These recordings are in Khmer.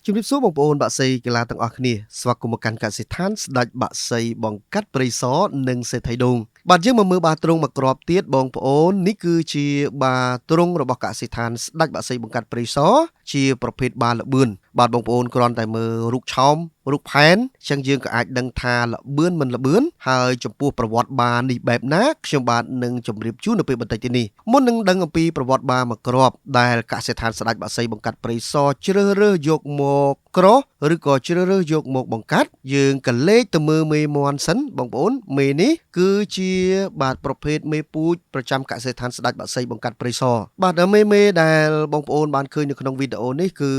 ជំរាបសួរបងប្អូនបាក់សីកីឡាទាំងអស់គ្នាស្វាគមន៍មកកាន់កសិដ្ឋានស្ដេចបាក់សីបង្កាត់ព្រៃសរនិងសេដ្ឋីដូងបាទយើងមកមើលបាទ្រុងមកក្របទៀតបងប្អូននេះគឺជាបាទ្រុងរបស់កសិដ្ឋានស្ដេចបាក់សីបង្កាត់ព្រៃសរជាប្រភេទបាលបឿនបាទបងប្អូនគ្រាន់តែមើលរូបឆោមរូបផែនចឹងយើងក៏អាចដឹងថាលបឿនមិនលបឿនហើយចំពោះប្រវត្តិបានេះបែបណាខ្ញុំបាទនឹងជម្រាបជូននៅពេលបន្តិចទៀតនេះមុននឹងដឹងអំពីប្រវត្តិបាមកក្របដែលកសិដ្ឋានស្ដេចបាក់សីបង្កាត់ព្រៃសរជ្រើសរើសយកមកក្រោះឬក៏ជ្រើសរើសយកមកបង្កាត់យើងក៏លេខទៅមើលមេមន់សិនបងប្អូនមេនេះគឺជាបាទប្រភេទមេពូជប្រចាំកសិដ្ឋានស្ដេចបាក់សីបង្កាត់ព្រៃសរបាទមេដែលបងប្អូនបានឃើញនៅក្នុងវីដេអូនេះគឺ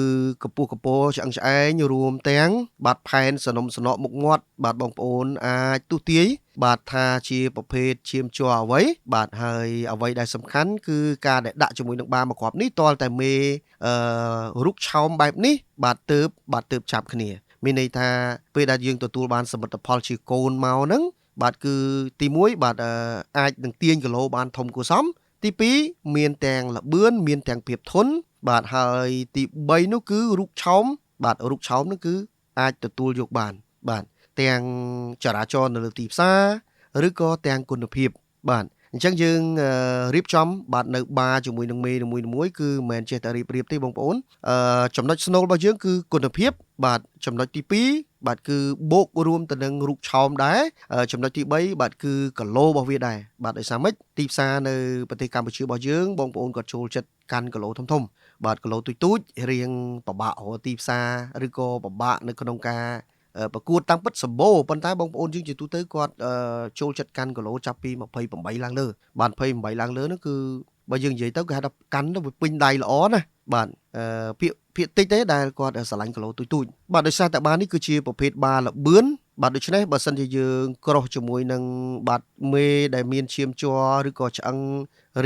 កម្ពស់កម្ពស់ឆ្អឹងឆ្អែងរួមទាំងបាទផែនសនំសនក់មុខមាត់បាទបងប្អូនអាចទស្សន៍ទាយបាទថាជាប្រភេទឈាមជ័រអ្វីបាទហើយអ្វីដែលសំខាន់គឺការដែលដាក់ជាមួយនឹងបាមកគ្រាប់នេះទាល់តែមេរូបឆោមបែបនេះបាទទើបចាប់គ្នាមានន័យថាពេលដែលយើងទទួលបានសមិទ្ធផលជាកូនមកហ្នឹងបាទគឺទី1បាទអាចនឹងទាញគីឡូបានធំគួរសមទី2មានទាំងល្បឿនមានទាំងភាពធន់បាទហើយទី3នោះគឺរូបឆោមបាទរូបឆោមនោះគឺអាចទទួលយកបានបាទទាំងចរាចរណ៍នៅលើទីផ្សារឬក៏ទាំងគុណភាពបាទអញ្ចឹងយើងរៀបចំបាទនៅបាជាមួយនឹងមេនីមួយៗគឺមិនមែនចេះតែរៀបទេបងប្អូនចំណុចស្នូលរបស់យើងគឺគុណភាពបាទចំណុចទី2បាទគឺបូករួមទៅនឹងរូបឆោមដែរចំណុចទី3បាទគឺគីឡូរបស់វាដែរបាទដោយសារម៉េចទីផ្សារនៅប្រទេសកម្ពុជារបស់យើងបងប្អូនក៏ចូលចិត្តកាន់គីឡូធំបាទគីឡូទូចរៀងពិបាករកទីផ្សារឬក៏ពិបាកនៅក្នុងការប្រកួតតាមពិតសម្បូរប៉ុន្តែបងប្អូនយើងជាទូទៅគាត់ចូលចិត្តកាន់គីឡូចាប់ពី28ឡើងលើបាទ28ឡើងលើនោះគឺបើយើងនិយាយទៅគេហៅថាកាន់ទៅវាពេញដៃល្អណាបាទភាគតិចទេដែលគាត់ស្រឡាញ់គីឡូទូចបាទដោយសារតែបានេះគឺជាប្រភេទបាល្បឿនបាទដូច្នេះបើសិនជាយើងក្រោះជាមួយនឹងបាទមេដែលមានឈាមជ័រឬក៏ឆ្អឹង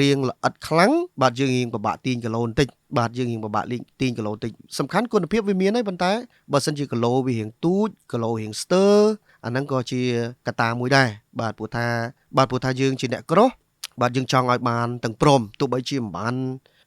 រៀងល្អិតខ្លាំងបាទយើងរៀងពិបាកទាញគីឡូបន្តិចបាទយើងរៀងពិបាកទាញគីឡូបន្តិចសំខាន់គុណភាពវាមានហើយប៉ុន្តែបើសិនជាគីឡូវារៀងទូចគីឡូរៀងស្ទើអាហ្នឹងក៏ជាកត្តាមួយដែរបាទព្រោះថាយើងជាអ្នកក្រោះបាទយើងចង់ឲ្យបានទាំងព្រមទោះបីជាមិនបាន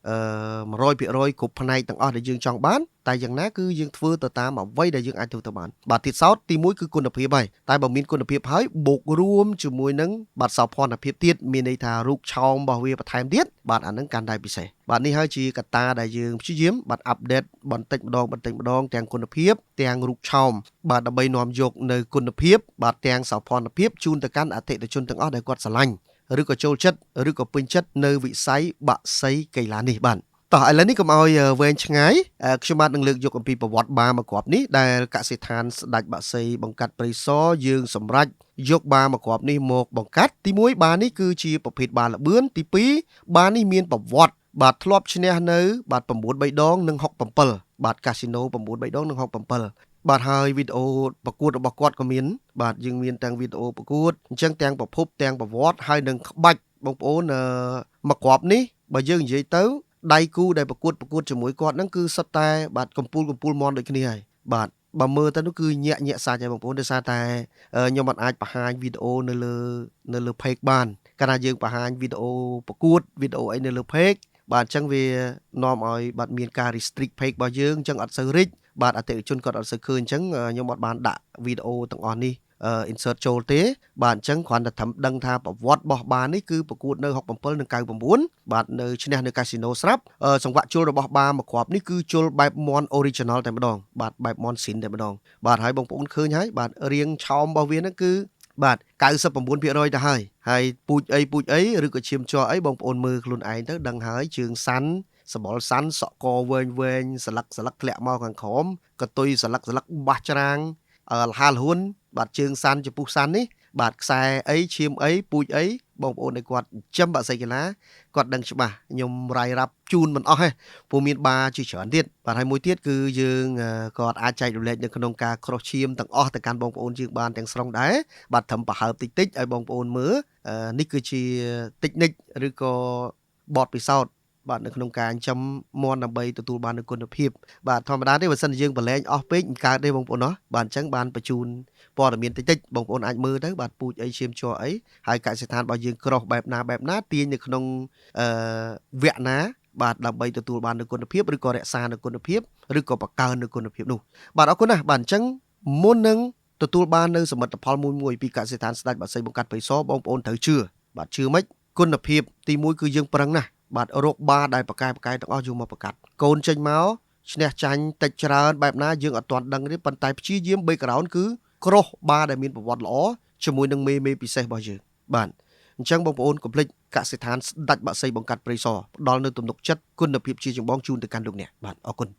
100%គ្រប់ផ្នែកទាំងអស់ដែលយើងចង់បានតែយ៉ាងណាគឺយើងធ្វើទៅតាមអ្វីដែលយើងអាចធ្វើទៅបានបាទទៀតសោតទី1គឺគុណភាពហើយតែបើមានគុណភាពហើយបូករួមជាមួយនឹងបាទសោភ័ណភាពទៀតមានន័យថារូបឆោមរបស់វាបន្ថែមទៀតបាទអានឹងកាន់តែពិសេសបាទនេះហើយជាកត្តាដែលយើងព្យាយាមបាទអាប់ដេតបន្តិចម្ដងទាំងគុណភាពទាំងរូបឆោមបាទដើម្បីនាំយកនៅគុណភាពបាទទាំងសោភ័ណភាពជូនទៅកាន់អតិថិជនទាំងអស់ដែលគាត់ស្រឡាញ់ឬក៏ចូលចិត្តឬក៏ពេញចិត្តនៅវិស័យបាក់សីកីឡានេះបាទតោះឥឡូវនេះកុំឲ្យវែងឆ្ងាយខ្ញុំបាទនឹងលើកយកអំពីប្រវត្តិបាមកគ្រាប់នេះដែលកសិដ្ឋានស្ដេចបាក់សីបង្កាត់ព្រៃសរយើងសម្រេចយកបាមកគ្រាប់នេះមកបង្កាត់ទី1បានេះគឺជាប្រភេទបាល្បឿនទី2បានេះមានប្រវត្តិបាទធ្លាប់ឈ្នះនៅបាទ9 ដងនិង67បាទកាស៊ីណូ9 ដងនិង67បាទហើយវីដេអូប្រកួតរបស់គាត់ក៏មានបាទយើងមានទាំងវីដេអូប្រកួតអញ្ចឹងទាំងប្រភពទាំងប្រវត្តិហើយនឹងក្បាច់បងប្អូនមកគ្រាប់នេះបើយើងនិយាយទៅដៃគូដែលប្រកួតជាមួយគាត់ហ្នឹងគឺសុទ្ធតែបាទកំពូលមន់ដូចគ្នាហើយបាទបើមើលទៅនោះគឺញាក់សាច់ហើយបងប្អូនដោយសារតែខ្ញុំមិនអាចបង្ហាញវីដេអូនៅលើ page បានកាលណាយើងបង្ហាញវីដេអូប្រកួតវីដេអូអីនៅលើ page បាទអញ្ចឹងវានាំឲ្យបាទមានការ restrict page របស់យើងអញ្ចឹងអត់សូវរីកបាទអតិថិជនគាត់អត់សូវឃើញអញ្ចឹងខ្ញុំអត់បានដាក់វីដេអូទាំងអស់នេះ insert ចូលទេបាទអញ្ចឹងគ្រាន់តែត្រឹមដឹងថាប្រវត្តិរបស់បានេះគឺប្រកួតនៅ67និង99បាទនៅឈ្នះនៅកាស៊ីណូស្រាប់សង្វាក់ជលរបស់បាមកគ្រាប់នេះគឺជលបែប mon original តែម្ដងបាទបែប mon sin តែម្ដងបាទហើយបងប្អូនឃើញហើយបាទរៀងឆោមរបស់វាហ្នឹងគឺបាទ 99% ទៅហើយពូជអីឬក៏ឈាមជ័រអីបងប្អូនមើលខ្លួនឯងទៅដឹងហើយជើងសាន់សបល់សាន់សក់កវែងស្លឹកធ្លាក់មកខាងក្រោមកតុយស្លឹកបាសច្រាងលហាលហ៊ុនបាទជើងសាន់ចំពុះសាន់នេះបាទខ្សែអីឈាមអីពូជអីបងប្អូនដែលគាត់ចំបាក់សីកីឡាគាត់ដឹងច្បាស់ខ្ញុំរាយរាប់ជូនមិនអស់ទេព្រោះមានបាជាច្រើនទៀតបាទហើយមួយទៀតគឺយើងគាត់អាចចែករំលែកនៅក្នុងការក្រោះឈាមទាំងអស់ទៅកាន់បងប្អូនយើងបានទាំងស្រុងដែរបាទត្រឹមប្រហើបតិចឲ្យបងប្អូនមើលនេះគឺជាតិចនិចឬក៏បទពិសោធន៍បាទនៅក្នុងការចិញ្ចឹមមាន់ដើម្បីទទួលបាននូវគុណភាពបាទធម្មតាទេបើសិនជាយើងប្រឡែងអស់ពេកមិនកើតទេបងប្អូនណោះបាទអញ្ចឹងបានបញ្ជូនព័ត៌មានតិចបងប្អូនអាចមើលទៅបាទពូជអីឈាមជ័រអីហើយកសិដ្ឋានរបស់យើងក្រោះបែបណាទាញនៅក្នុងវគ្គណា បាទដើម្បីទទួលបាននូវគុណភាពឬក៏រក្សានូវគុណភាពឬក៏បង្កើននូវគុណភាពនោះបាទអរគុណណាស់បាទអញ្ចឹងមុននឹងទទួលបាននូវសមិទ្ធផលមួយពីកសិដ្ឋានស្ដេចបាក់សីបង្កាត់ព្រៃសរបងប្អូនត្រូវជឿបាទជឿមិនគុណភាពទី1គឺយើងប្រឹងណាស់បាទរកបាដែលប្រកែទាំងអស់យកមកបង្កាត់កូនចេញមកឈ្នះចាញ់តិចច្រើនបែបណាយើងអត់ទាន់ដឹងទេប៉ុន្តែព្យាយាម background គឺក្រោះបាដែលមានប្រវត្តិល្អជាមួយនឹងមេពិសេសរបស់យើងបាទអញ្ចឹងបងប្អូនកុំភ្លេចកសិដ្ឋានស្ដេចបាក់សីបង្កាត់ព្រៃសរផ្ដល់នូវទំនុកចិត្តគុណភាពជាចម្បងជូនទៅកាន់លោកអ្នកបាទអរគុណ